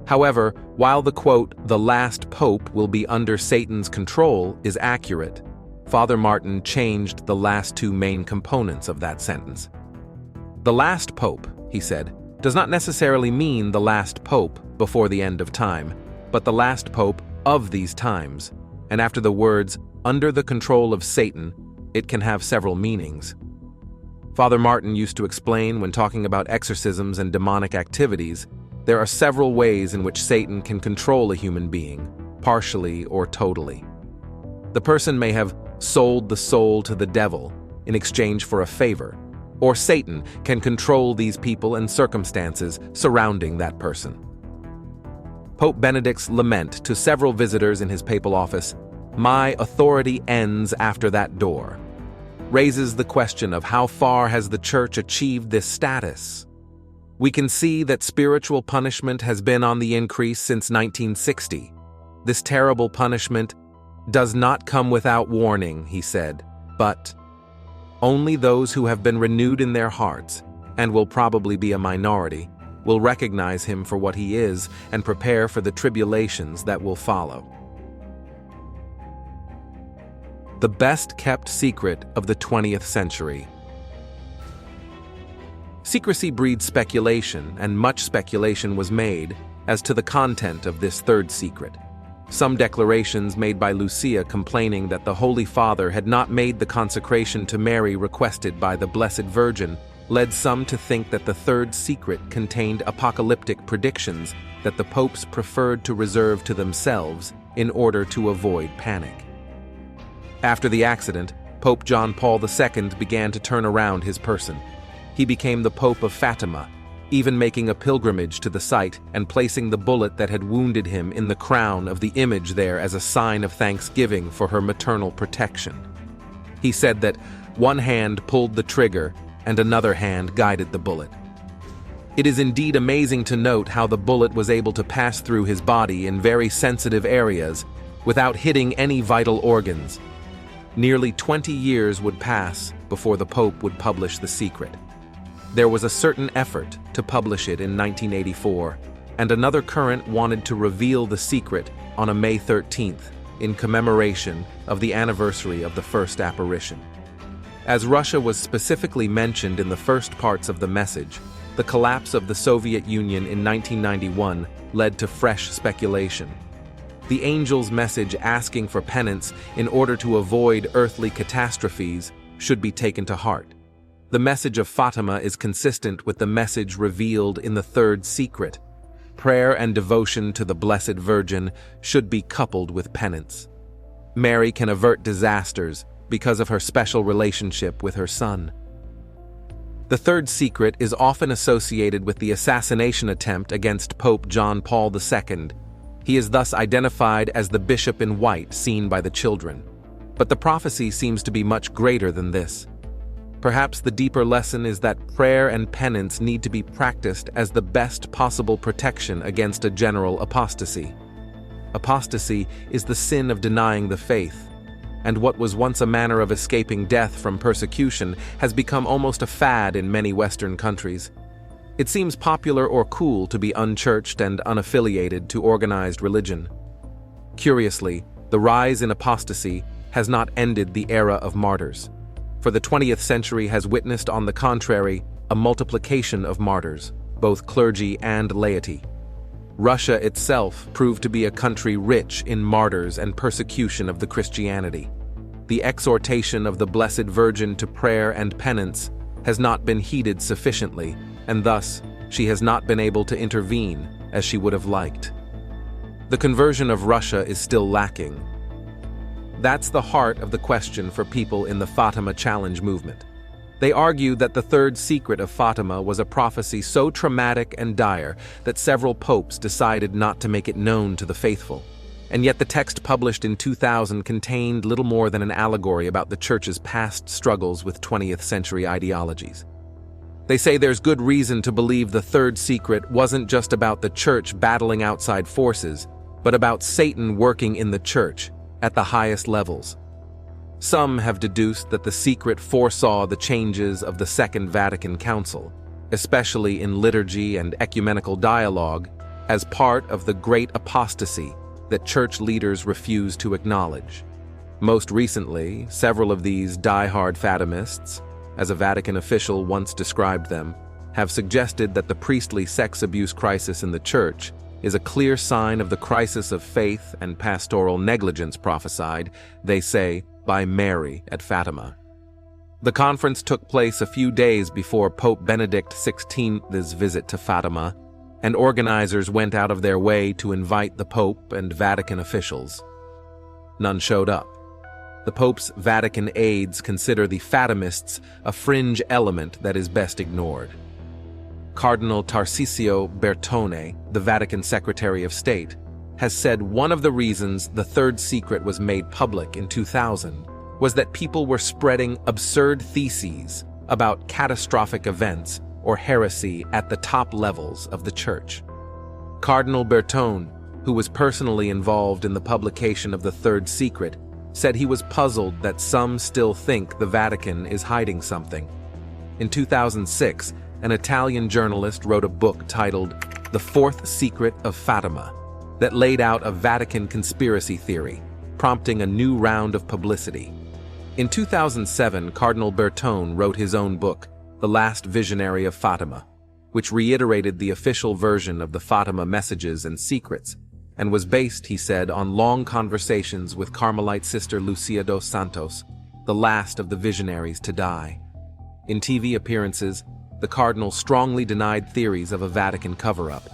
S1: However, while the quote, "the last pope will be under Satan's control," is accurate, Father Martin changed the last two main components of that sentence. The last pope, he said, does not necessarily mean the last pope before the end of time, but the last pope of these times, and after the words, "under the control of Satan," it can have several meanings. Father Martin used to explain, when talking about exorcisms and demonic activities, there are several ways in which Satan can control a human being, partially or totally. The person may have sold the soul to the devil in exchange for a favor, or Satan can control these people and circumstances surrounding that person. Pope Benedict's lament to several visitors in his papal office, "My authority ends after that door," raises the question of how far has the Church achieved this status? We can see that spiritual punishment has been on the increase since 1960. This terrible punishment does not come without warning, he said, but only those who have been renewed in their hearts, and will probably be a minority, will recognize him for what he is and prepare for the tribulations that will follow. The best-kept secret of the 20th century. Secrecy breeds speculation, and much speculation was made as to the content of this third secret. Some declarations made by Lucia complaining that the Holy Father had not made the consecration to Mary requested by the Blessed Virgin led some to think that the third secret contained apocalyptic predictions that the popes preferred to reserve to themselves in order to avoid panic. After the accident, Pope John Paul II began to turn around his person. He became the Pope of Fatima, even making a pilgrimage to the site and placing the bullet that had wounded him in the crown of the image there as a sign of thanksgiving for her maternal protection. He said that one hand pulled the trigger and another hand guided the bullet. It is indeed amazing to note how the bullet was able to pass through his body in very sensitive areas without hitting any vital organs. Nearly 20 years would pass before the Pope would publish the secret. There was a certain effort to publish it in 1984, and another current wanted to reveal the secret on a May 13th in commemoration of the anniversary of the first apparition. As Russia was specifically mentioned in the first parts of the message, the collapse of the Soviet Union in 1991 led to fresh speculation. The angel's message asking for penance in order to avoid earthly catastrophes should be taken to heart. The message of Fatima is consistent with the message revealed in the third secret. Prayer and devotion to the Blessed Virgin should be coupled with penance. Mary can avert disasters because of her special relationship with her Son. The third secret is often associated with the assassination attempt against Pope John Paul II. He is thus identified as the bishop in white seen by the children. But the prophecy seems to be much greater than this. Perhaps the deeper lesson is that prayer and penance need to be practiced as the best possible protection against a general apostasy. Apostasy is the sin of denying the faith, and what was once a manner of escaping death from persecution has become almost a fad in many Western countries. It seems popular or cool to be unchurched and unaffiliated to organized religion. Curiously, the rise in apostasy has not ended the era of martyrs, for the 20th century has witnessed, on the contrary, a multiplication of martyrs, both clergy and laity. Russia itself proved to be a country rich in martyrs and persecution of the Christianity. The exhortation of the Blessed Virgin to prayer and penance has not been heeded sufficiently, and thus she has not been able to intervene as she would have liked. The conversion of Russia is still lacking. That's the heart of the question for people in the Fatima Challenge movement. They argue that the third secret of Fatima was a prophecy so traumatic and dire that several popes decided not to make it known to the faithful. And yet the text published in 2000 contained little more than an allegory about the Church's past struggles with 20th century ideologies. They say there's good reason to believe the third secret wasn't just about the Church battling outside forces, but about Satan working in the Church at the highest levels. Some have deduced that the secret foresaw the changes of the Second Vatican Council, especially in liturgy and ecumenical dialogue, as part of the great apostasy that church leaders refuse to acknowledge. Most recently, several of these die-hard Fatimists, as a Vatican official once described them, have suggested that the priestly sex abuse crisis in the Church is a clear sign of the crisis of faith and pastoral negligence prophesied, they say, by Mary at Fatima. The conference took place a few days before Pope Benedict XVI's visit to Fatima, and organizers went out of their way to invite the Pope and Vatican officials. None showed up. The Pope's Vatican aides consider the Fatimists a fringe element that is best ignored. Cardinal Tarcisio Bertone, the Vatican Secretary of State, has said one of the reasons the third secret was made public in 2000 was that people were spreading absurd theses about catastrophic events or heresy at the top levels of the Church. Cardinal Bertone, who was personally involved in the publication of the third secret, said he was puzzled that some still think the Vatican is hiding something. In 2006, an Italian journalist wrote a book titled The Fourth Secret of Fatima that laid out a Vatican conspiracy theory, prompting a new round of publicity. In 2007, Cardinal Bertone wrote his own book, The Last Visionary of Fatima, which reiterated the official version of the Fatima messages and secrets, and was based, he said, on long conversations with Carmelite sister Lucia dos Santos, the last of the visionaries to die. In TV appearances, the cardinal strongly denied theories of a Vatican cover-up.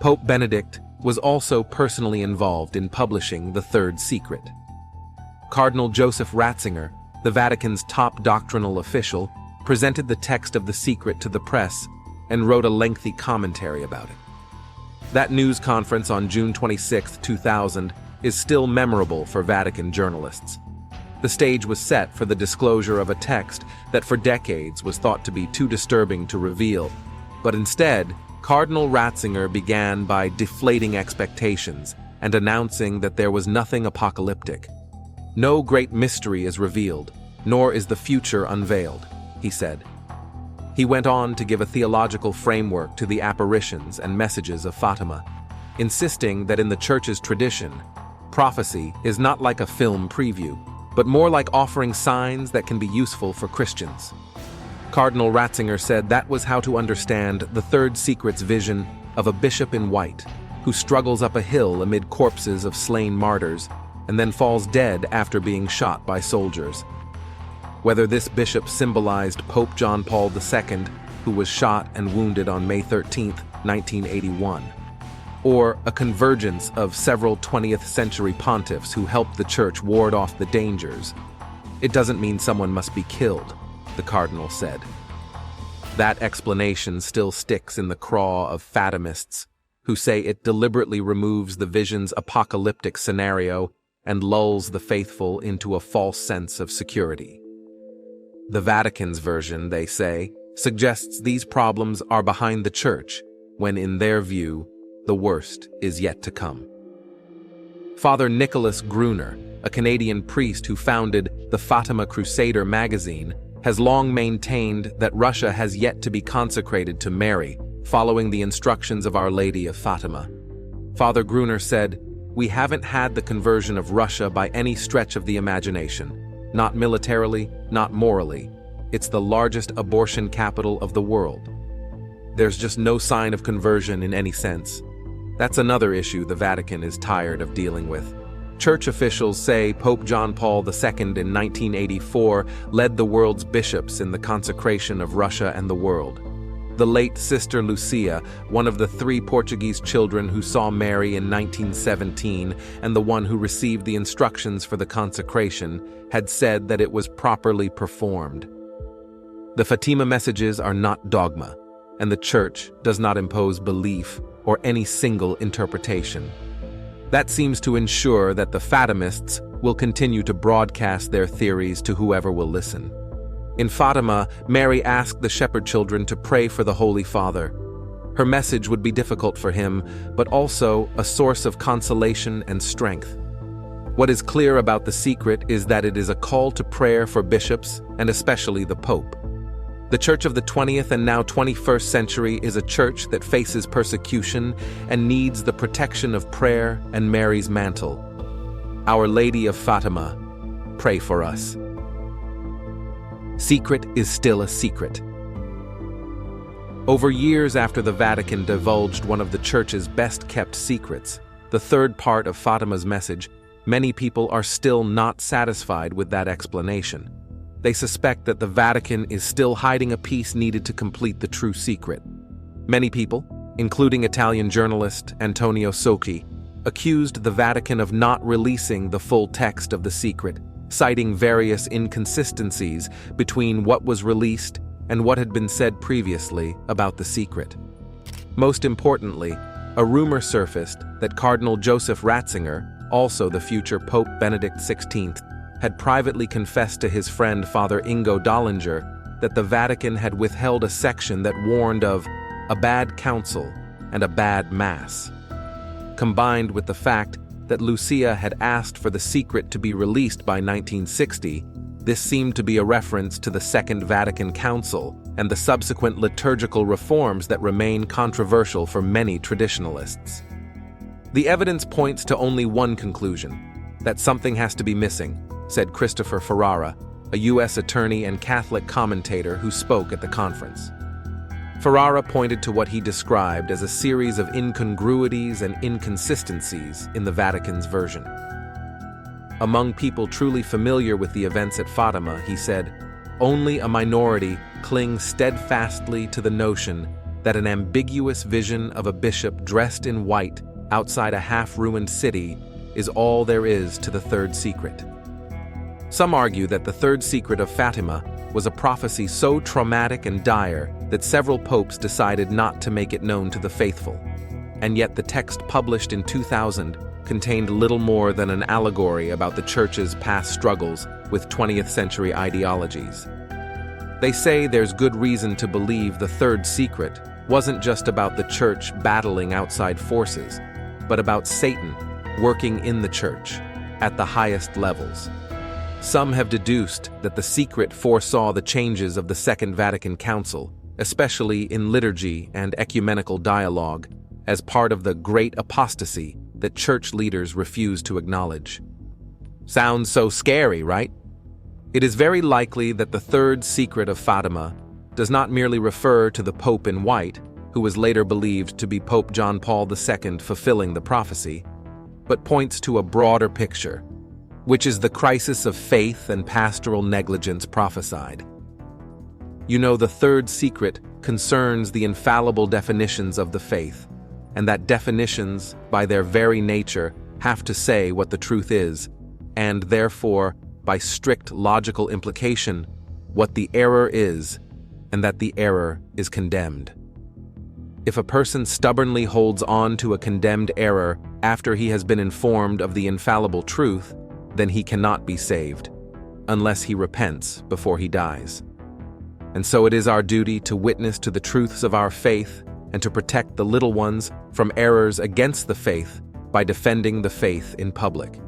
S1: Pope Benedict was also personally involved in publishing the third secret. Cardinal Joseph Ratzinger, the Vatican's top doctrinal official, presented the text of the secret to the press and wrote a lengthy commentary about it. That news conference on June 26, 2000, is still memorable for Vatican journalists. The stage was set for the disclosure of a text that for decades was thought to be too disturbing to reveal, but instead, Cardinal Ratzinger began by deflating expectations and announcing that there was nothing apocalyptic. No great mystery is revealed, nor is the future unveiled, he said. He went on to give a theological framework to the apparitions and messages of Fatima, insisting that in the Church's tradition, prophecy is not like a film preview, but more like offering signs that can be useful for Christians. Cardinal Ratzinger said that was how to understand the third secret's vision of a bishop in white, who struggles up a hill amid corpses of slain martyrs and then falls dead after being shot by soldiers. Whether this bishop symbolized Pope John Paul II, who was shot and wounded on May 13, 1981, or a convergence of several 20th century pontiffs who helped the Church ward off the dangers, it doesn't mean someone must be killed, the cardinal said. That explanation still sticks in the craw of Fatimists, who say it deliberately removes the vision's apocalyptic scenario and lulls the faithful into a false sense of security. The Vatican's version, they say, suggests these problems are behind the Church, when in their view, the worst is yet to come. Father Nicholas Gruner, a Canadian priest who founded the Fatima Crusader magazine, has long maintained that Russia has yet to be consecrated to Mary, following the instructions of Our Lady of Fatima. Father Gruner said, "We haven't had the conversion of Russia by any stretch of the imagination. Not militarily, not morally. It's the largest abortion capital of the world. There's just no sign of conversion in any sense." That's another issue the Vatican is tired of dealing with. Church officials say Pope John Paul II in 1984 led the world's bishops in the consecration of Russia and the world. The late Sister Lucia, one of the 3 Portuguese children who saw Mary in 1917 and the one who received the instructions for the consecration, had said that it was properly performed. The Fatima messages are not dogma, and the Church does not impose belief or any single interpretation. That seems to ensure that the Fatimists will continue to broadcast their theories to whoever will listen. In Fatima, Mary asked the shepherd children to pray for the Holy Father. Her message would be difficult for him, but also a source of consolation and strength. What is clear about the secret is that it is a call to prayer for bishops and especially the Pope. The Church of the 20th and now 21st century is a church that faces persecution and needs the protection of prayer and Mary's mantle. Our Lady of Fatima, pray for us. Secret is still a secret. Over years after the Vatican divulged one of the Church's best-kept secrets, the third part of Fatima's message, many people are still not satisfied with that explanation. They suspect that the Vatican is still hiding a piece needed to complete the true secret. Many people, including Italian journalist Antonio Socchi, accused the Vatican of not releasing the full text of the secret, citing various inconsistencies between what was released and what had been said previously about the secret. Most importantly, a rumor surfaced that Cardinal Joseph Ratzinger, also the future Pope Benedict XVI, had privately confessed to his friend Father Ingo Dollinger that the Vatican had withheld a section that warned of a bad council and a bad mass. Combined with the fact that Lucia had asked for the secret to be released by 1960, this seemed to be a reference to the Second Vatican Council and the subsequent liturgical reforms that remain controversial for many traditionalists. The evidence points to only one conclusion: that something has to be missing, said Christopher Ferrara, a U.S. attorney and Catholic commentator who spoke at the conference. Ferrara pointed to what he described as a series of incongruities and inconsistencies in the Vatican's version. Among people truly familiar with the events at Fatima, he said, only a minority cling steadfastly to the notion that an ambiguous vision of a bishop dressed in white outside a half-ruined city is all there is to the third secret. Some argue that the third secret of Fatima was a prophecy so traumatic and dire that several popes decided not to make it known to the faithful, and yet the text published in 2000 contained little more than an allegory about the Church's past struggles with 20th century ideologies. They say there's good reason to believe the third secret wasn't just about the Church battling outside forces, but about Satan working in the Church at the highest levels. Some have deduced that the secret foresaw the changes of the Second Vatican Council, especially in liturgy and ecumenical dialogue, as part of the great apostasy that church leaders refuse to acknowledge. Sounds so scary, right? It is very likely that the third secret of Fatima does not merely refer to the Pope in white, who was later believed to be Pope John Paul II fulfilling the prophecy, but points to a broader picture, which is the crisis of faith and pastoral negligence prophesied. You know, the third secret concerns the infallible definitions of the faith, and that definitions, by their very nature, have to say what the truth is, and therefore, by strict logical implication, what the error is, and that the error is condemned. If a person stubbornly holds on to a condemned error after he has been informed of the infallible truth, then he cannot be saved, unless he repents before he dies. And so it is our duty to witness to the truths of our faith and to protect the little ones from errors against the faith by defending the faith in public.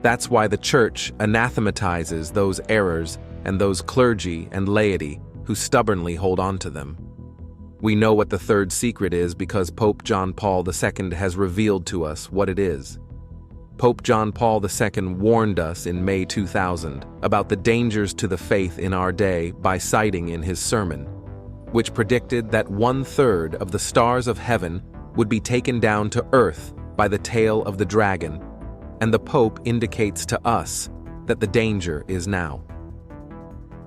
S1: That's why the Church anathematizes those errors and those clergy and laity who stubbornly hold on to them. We know what the third secret is because Pope John Paul II has revealed to us what it is. Pope John Paul II warned us in May 2000 about the dangers to the faith in our day by citing in his sermon, which predicted that 1/3 of the stars of heaven would be taken down to earth by the tail of the dragon, and the Pope indicates to us that the danger is now.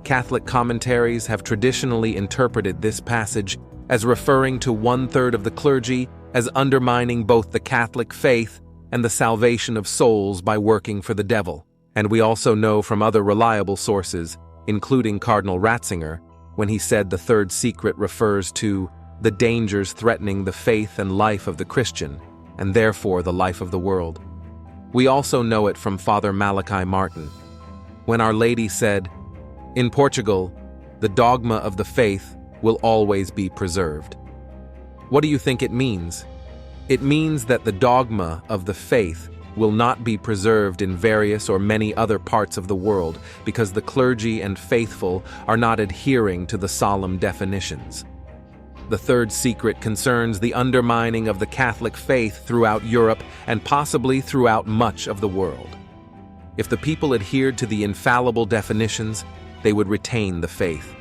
S1: Catholic commentaries have traditionally interpreted this passage as referring to 1/3 of the clergy as undermining both the Catholic faith and the salvation of souls by working for the devil. And we also know from other reliable sources, including Cardinal Ratzinger, when he said the third secret refers to the dangers threatening the faith and life of the Christian, and therefore the life of the world. We also know it from Father Malachi Martin, when Our Lady said, "In Portugal, the dogma of the faith will always be preserved." What do you think it means? It means that the dogma of the faith will not be preserved in various or many other parts of the world because the clergy and faithful are not adhering to the solemn definitions. The third secret concerns the undermining of the Catholic faith throughout Europe and possibly throughout much of the world. If the people adhered to the infallible definitions, they would retain the faith.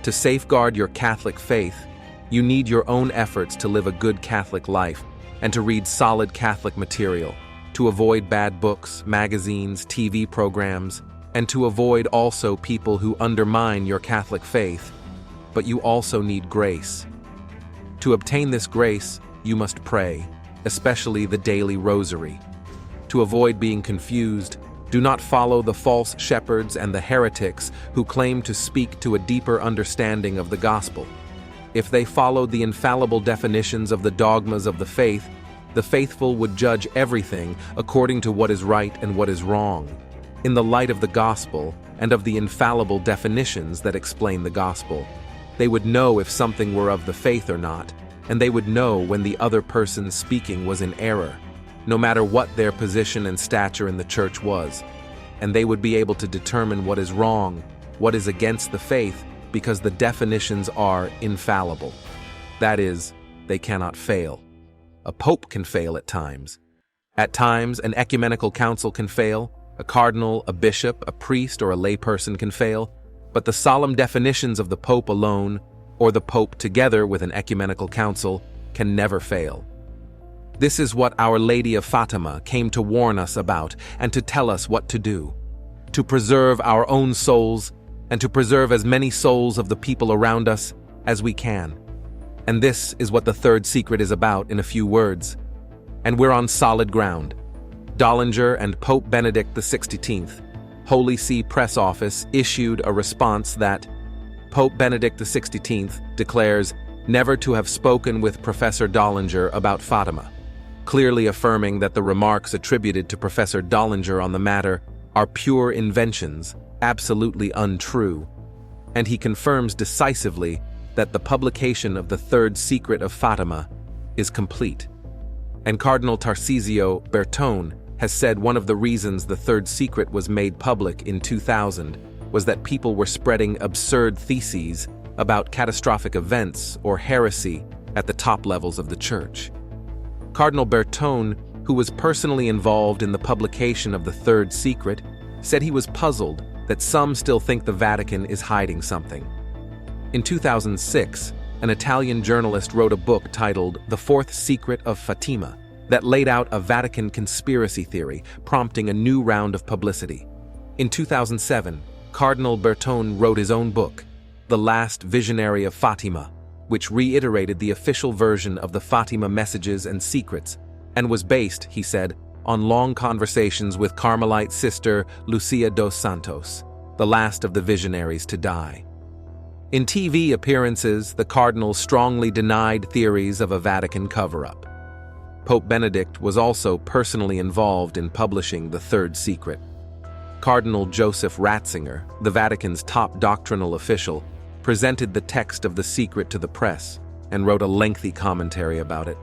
S1: To safeguard your Catholic faith, you need your own efforts to live a good Catholic life and to read solid Catholic material, to avoid bad books, magazines, TV programs, and to avoid also people who undermine your Catholic faith. But you also need grace. To obtain this grace, you must pray, especially the daily rosary. To avoid being confused, do not follow the false shepherds and the heretics who claim to speak to a deeper understanding of the gospel. If they followed the infallible definitions of the dogmas of the faith, the faithful would judge everything according to what is right and what is wrong, in the light of the gospel and of the infallible definitions that explain the gospel. They would know if something were of the faith or not, and they would know when the other person speaking was in error, no matter what their position and stature in the church was, and they would be able to determine what is wrong, what is against the faith, because the definitions are infallible. That is, they cannot fail. A pope can fail at times. At times, an ecumenical council can fail, a cardinal, a bishop, a priest, or a layperson can fail, but the solemn definitions of the pope alone, or the pope together with an ecumenical council, can never fail. This is what Our Lady of Fatima came to warn us about and to tell us what to do, to preserve our own souls and to preserve as many souls of the people around us as we can. And this is what the third secret is about in a few words. And we're on solid ground. Dollinger and Pope Benedict XVI, Holy See Press Office, issued a response that Pope Benedict XVI declares never to have spoken with Professor Dollinger about Fatima, clearly affirming that the remarks attributed to Professor Dollinger on the matter are pure inventions, absolutely untrue, and he confirms decisively that the publication of the third secret of Fatima is complete. And Cardinal Tarcisio Bertone has said one of the reasons the third secret was made public in 2000 was that people were spreading absurd theses about catastrophic events or heresy at the top levels of the church. Cardinal Bertone, who was personally involved in the publication of the third secret, said he was puzzled that some still think the Vatican is hiding something. In 2006, an Italian journalist wrote a book titled The Fourth Secret of Fatima that laid out a Vatican conspiracy theory, prompting a new round of publicity. In 2007, Cardinal Bertone wrote his own book, The Last Visionary of Fatima, which reiterated the official version of the Fatima messages and secrets, and was based, he said, on long conversations with Carmelite sister Lucia dos Santos, the last of the visionaries to die. In TV appearances, the cardinal strongly denied theories of a Vatican cover-up. Pope Benedict was also personally involved in publishing the third secret. Cardinal Joseph Ratzinger, the Vatican's top doctrinal official, presented the text of the secret to the press and wrote a lengthy commentary about it.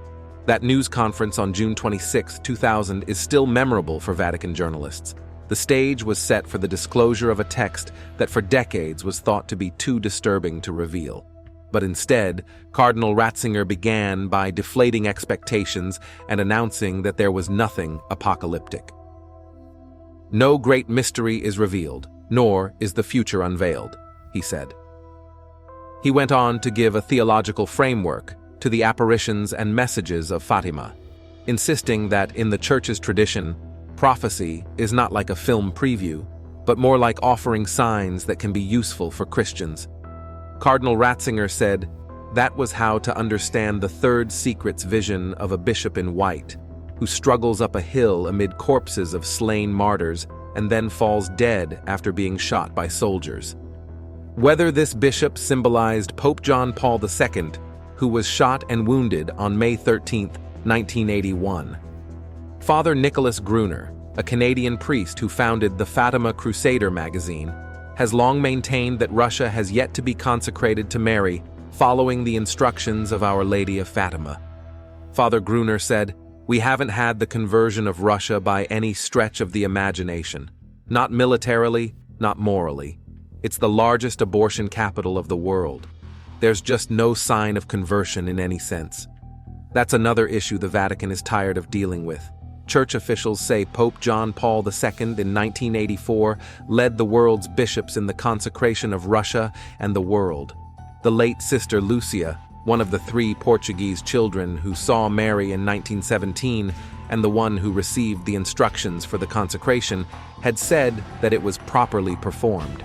S1: That news conference on June 26, 2000 is still memorable for Vatican journalists. The stage was set for the disclosure of a text that for decades was thought to be too disturbing to reveal. But instead, Cardinal Ratzinger began by deflating expectations and announcing that there was nothing apocalyptic. "No great mystery is revealed, nor is the future unveiled," he said. He went on to give a theological framework to the apparitions and messages of Fatima, insisting that in the Church's tradition, prophecy is not like a film preview, but more like offering signs that can be useful for Christians. Cardinal Ratzinger said, "That was how to understand the third secret's vision of a bishop in white, who struggles up a hill amid corpses of slain martyrs and then falls dead after being shot by soldiers." Whether this bishop symbolized Pope John Paul II, who was shot and wounded on May 13, 1981. Father Nicholas Gruner, a Canadian priest who founded the Fatima Crusader magazine, has long maintained that Russia has yet to be consecrated to Mary following the instructions of Our Lady of Fatima. Father Gruner said, "We haven't had the conversion of Russia by any stretch of the imagination. Not militarily, not morally. It's the largest abortion capital of the world. There's just no sign of conversion in any sense." That's another issue the Vatican is tired of dealing with. Church officials say Pope John Paul II in 1984 led the world's bishops in the consecration of Russia and the world. The late Sister Lucia, one of the 3 Portuguese children who saw Mary in 1917 and the one who received the instructions for the consecration, had said that it was properly performed.